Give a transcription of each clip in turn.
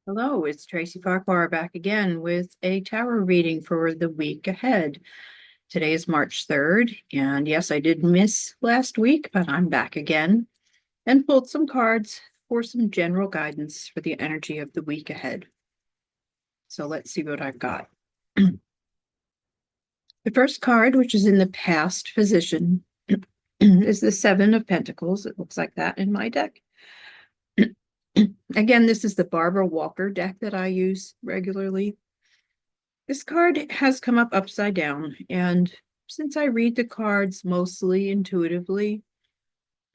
Hello, it's Tracy Farquhar back again with a tarot reading for the week ahead. Today is March 3rd, and yes, I did miss last week, but I'm back again and pulled some cards for some general guidance for the energy of the week ahead. So let's see what I've got. The first card, which is in the past position, is the Seven of Pentacles. It looks like that in my deck. Again, this is the Barbara Walker deck that I use regularly. This card has come up upside down, and since I read the cards mostly intuitively,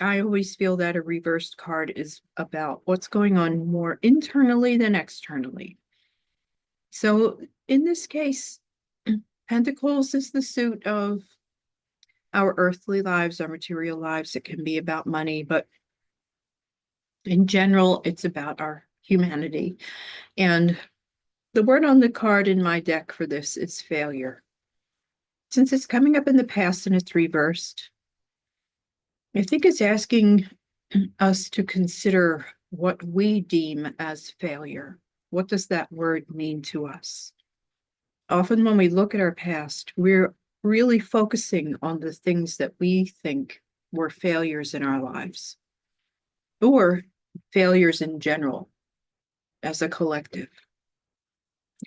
I always feel that a reversed card is about what's going on more internally than externally. So in this case, Pentacles is the suit of our earthly lives, our material lives. It can be about money, but in general, it's about our humanity. And the word on the card in my deck for this is failure. Since it's coming up in the past and it's reversed, I think it's asking us to consider what we deem as failure. What does that word mean to us? Often, when we look at our past, we're really focusing on the things that we think were failures in our lives or failures in general as a collective.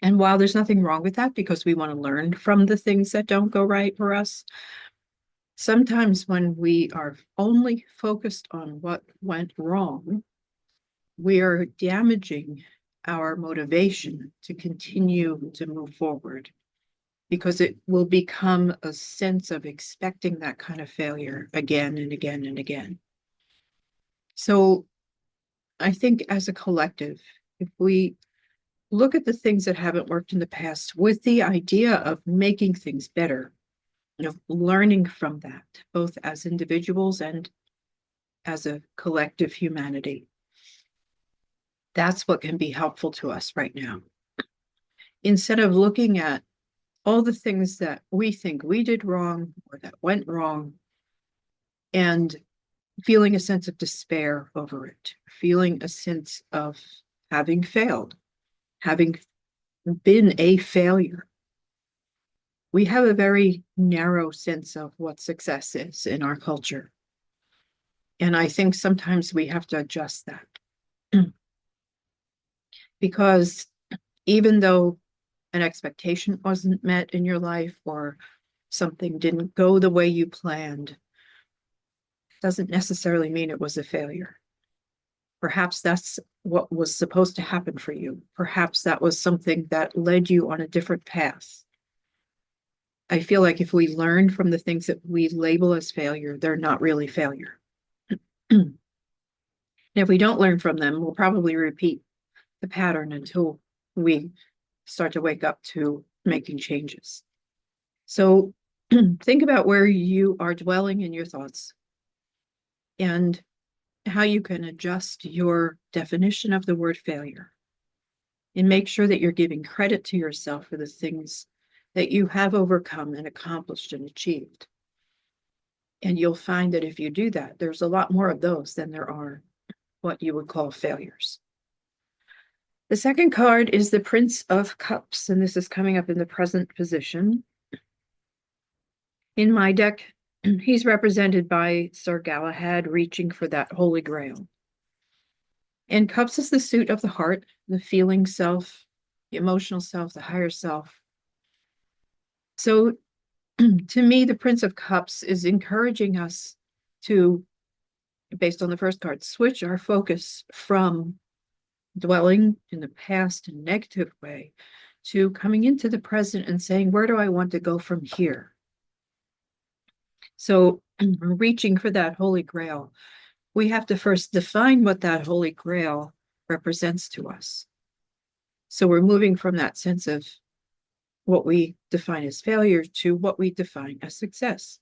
And while there's nothing wrong with that because we want to learn from the things that don't go right for us, sometimes when we are only focused on what went wrong, we are damaging our motivation to continue to move forward because it will become a sense of expecting that kind of failure again and again and again. So I think as a collective, if we look at the things that haven't worked in the past with the idea of making things better, learning from that, both as individuals and as a collective humanity. That's what can be helpful to us right now. Instead of looking at all the things that we think we did wrong or that went wrong and feeling a sense of despair over it, feeling a sense of having failed, having been a failure. We have a very narrow sense of what success is in our culture. And I think sometimes we have to adjust that. Because even though an expectation wasn't met in your life or something didn't go the way you planned, doesn't necessarily mean it was a failure. Perhaps that's what was supposed to happen for you. Perhaps that was something that led you on a different path. I feel like if we learn from the things that we label as failure, they're not really failure. And if we don't learn from them, we'll probably repeat the pattern until we start to wake up to making changes. So think about where you are dwelling in your thoughts and how you can adjust your definition of the word failure and make sure that you're giving credit to yourself for the things that you have overcome and accomplished and achieved. And you'll find that if you do that, there's a lot more of those than there are what you would call failures. The second card is the Prince of Cups, and this is coming up in the present position. In my deck, he's represented by Sir Galahad reaching for that Holy Grail. And Cups is the suit of the heart, the feeling self, the emotional self, the higher self. So to me, the Prince of Cups is encouraging us to, based on the first card, switch our focus from dwelling in the past in a negative way to coming into the present and saying, where do I want to go from here? So reaching for that Holy Grail, we have to first define what that Holy Grail represents to us. So we're moving from that sense of what we define as failure to what we define as success.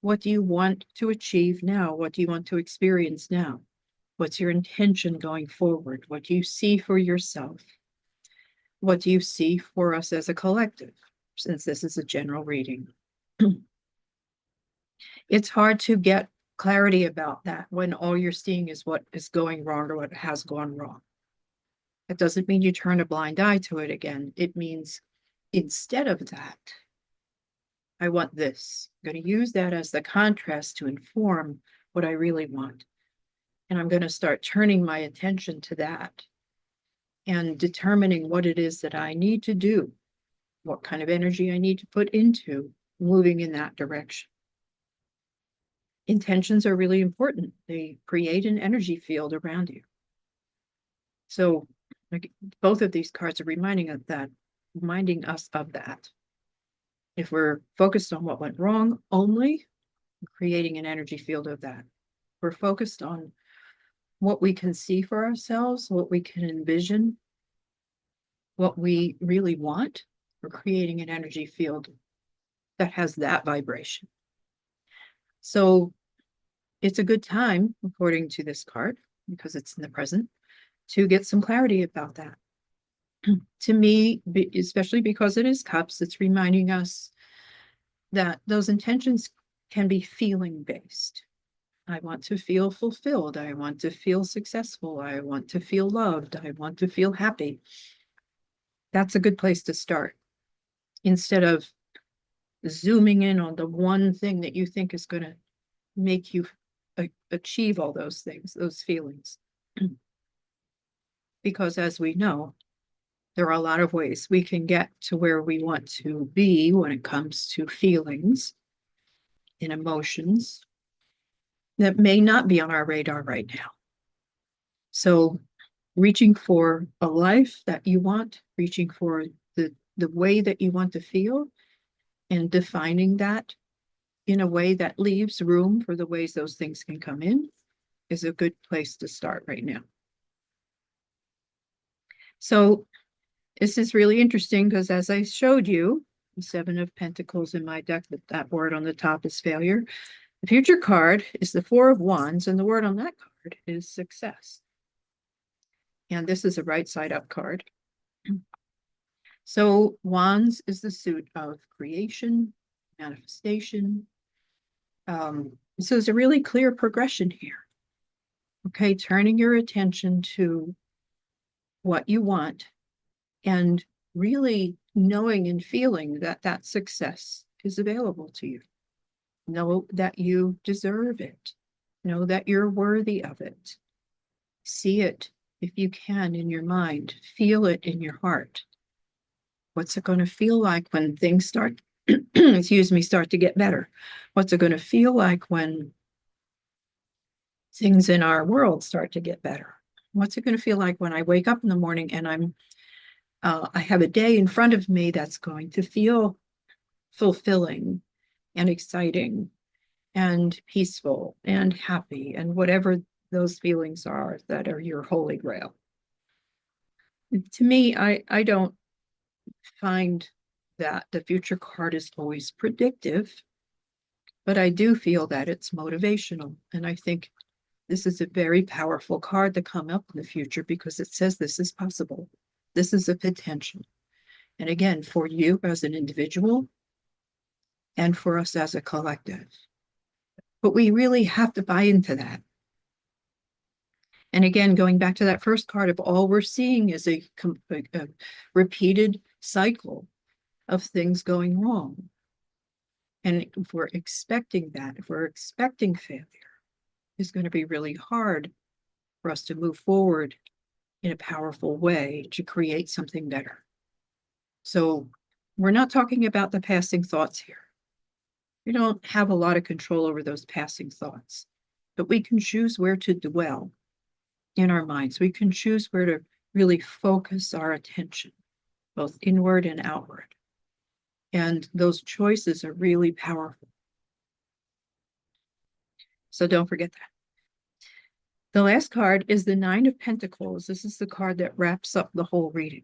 What do you want to achieve now? What do you want to experience now? What's your intention going forward? What do you see for yourself? What do you see for us as a collective, since this is a general reading? It's hard to get clarity about that when all you're seeing is what is going wrong or what has gone wrong. That doesn't mean you turn a blind eye to it again. It means instead of that, I want this. I'm going to use that as the contrast to inform what I really want. And I'm going to start turning my attention to that and determining what it is that I need to do, what kind of energy I need to put into moving in that direction. Intentions are really important. They create an energy field around you. So both of these cards are reminding us of that. If we're focused on what went wrong only, we're creating an energy field of that. We're focused on what we can see for ourselves, what we can envision, what we really want. We're creating an energy field that has that vibration. So it's a good time, according to this card, because it's in the present, to get some clarity about that. To me, especially because it is cups, it's reminding us that those intentions can be feeling based. I want to feel fulfilled. I want to feel successful. I want to feel loved. I want to feel happy. That's a good place to start. Instead of zooming in on the one thing that you think is going to make you achieve all those things, those feelings. Because as we know, there are a lot of ways we can get to where we want to be when it comes to feelings and emotions that may not be on our radar right now. So reaching for a life that you want, reaching for the way that you want to feel, and defining that in a way that leaves room for the ways those things can come in is a good place to start right now. So this is really interesting because as I showed you, the Seven of Pentacles in my deck, that word on the top is failure. The future card is the Four of Wands, and the word on that card is success. And this is a right side up card. So Wands is the suit of creation, manifestation. So there's a really clear progression here. Okay, turning your attention to what you want and really knowing and feeling that that success is available to you. Know that you deserve it. Know that you're worthy of it. See it if you can in your mind. Feel it in your heart. What's it going to feel like when things start, start to get better? What's it going to feel like when things in our world start to get better? What's it going to feel like when I wake up in the morning and I have a day in front of me that's going to feel fulfilling and exciting and peaceful and happy and whatever those feelings are that are your holy grail. To me, I don't find that the future card is always predictive, but I do feel that it's motivational. And I think this is a very powerful card to come up in the future because it says this is possible. This is a potential. And again, for you as an individual and for us as a collective. But we really have to buy into that. And again, going back to that first card, if all we're seeing is a repeated cycle of things going wrong, and if we're expecting that, if we're expecting failure, it's going to be really hard for us to move forward in a powerful way to create something better. So we're not talking about the passing thoughts here. We don't have a lot of control over those passing thoughts, but we can choose where to dwell in our minds. We can choose where to really focus our attention, both inward and outward. And those choices are really powerful. So don't forget that. The last card is the Nine of Pentacles. This is the card that wraps up the whole reading.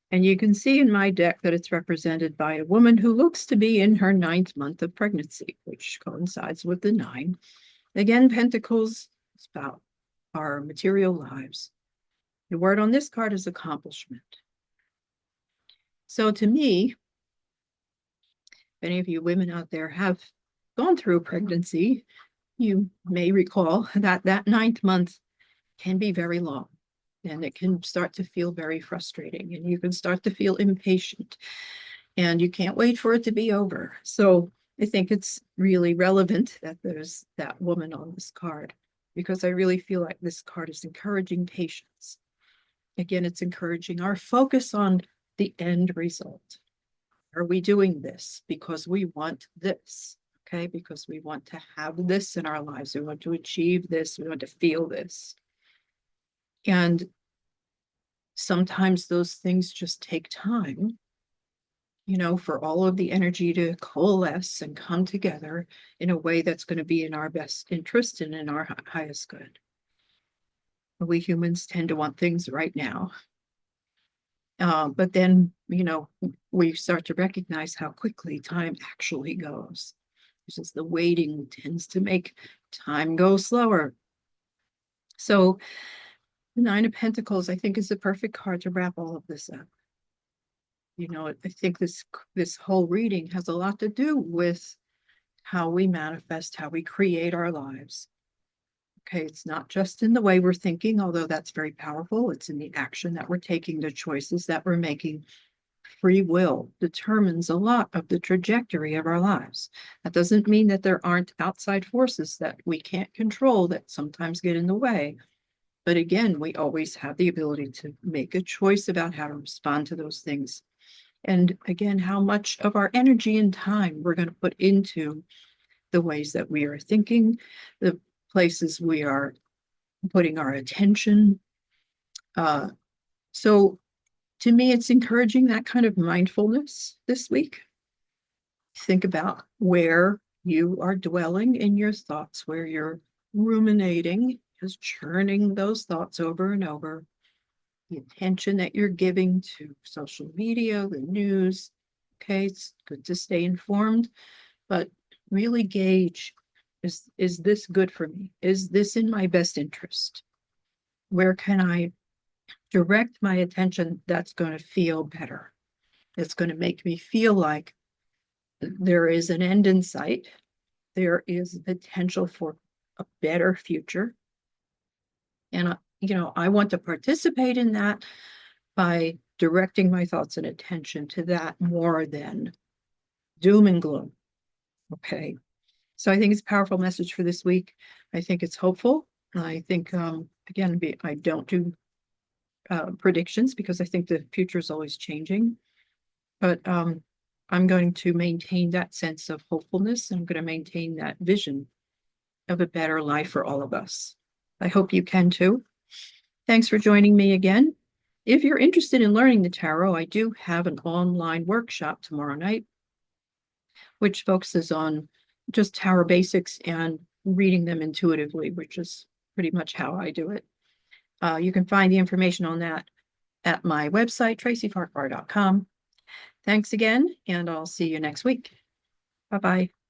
And you can see in my deck that it's represented by a woman who looks to be in her 9th month of pregnancy, which coincides with the 9. Again, Pentacles is about our material lives. The word on this card is accomplishment. So to me, if any of you women out there have gone through pregnancy, you may recall that that 9th month can be very long. and it can start to feel very frustrating, and you can start to feel impatient, and you can't wait for it to be over. So I think it's really relevant that there's that woman on this card, because I really feel like this card is encouraging patience. Again, it's encouraging our focus on the end result. Are we doing this because we want this? Okay, because we want to have this in our lives. We want to achieve this. We want to feel this. And sometimes those things just take time, for all of the energy to coalesce and come together in a way that's going to be in our best interest and in our highest good. We humans tend to want things right now. But then, we start to recognize how quickly time actually goes. It's just the waiting tends to make time go slower. So the Nine of Pentacles, I think, is the perfect card to wrap all of this up. I think this whole reading has a lot to do with how we manifest, how we create our lives. Okay, it's not just in the way we're thinking, although that's very powerful. It's in the action that we're taking, the choices that we're making. Free will determines a lot of the trajectory of our lives. That doesn't mean that there aren't outside forces that we can't control that sometimes get in the way. But again, we always have the ability to make a choice about how to respond to those things. And again, how much of our energy and time we're going to put into the ways that we are thinking, the places we are putting our attention. So to me, it's encouraging that kind of mindfulness this week. Think about where you are dwelling in your thoughts, where you're ruminating, just churning those thoughts over and over. The attention that you're giving to social media, the news. Okay, it's good to stay informed, but really gauge, is this good for me? Is this in my best interest? Where can I direct my attention that's going to feel better? It's going to make me feel like there is an end in sight. There is potential for a better future. And, I want to participate in that by directing my thoughts and attention to that more than doom and gloom. Okay. So I think it's a powerful message for this week. I think it's hopeful. I think, again, I don't do predictions because I think the future is always changing. But I'm going to maintain that sense of hopefulness. And I'm going to maintain that vision of a better life for all of us. I hope you can too. Thanks for joining me again. If you're interested in learning the tarot, I do have an online workshop tomorrow night, which focuses on just tarot basics and reading them intuitively, which is pretty much how I do it. You can find the information on that at my website, tracyfarquhar.com. Thanks again, and I'll see you next week. Bye-bye.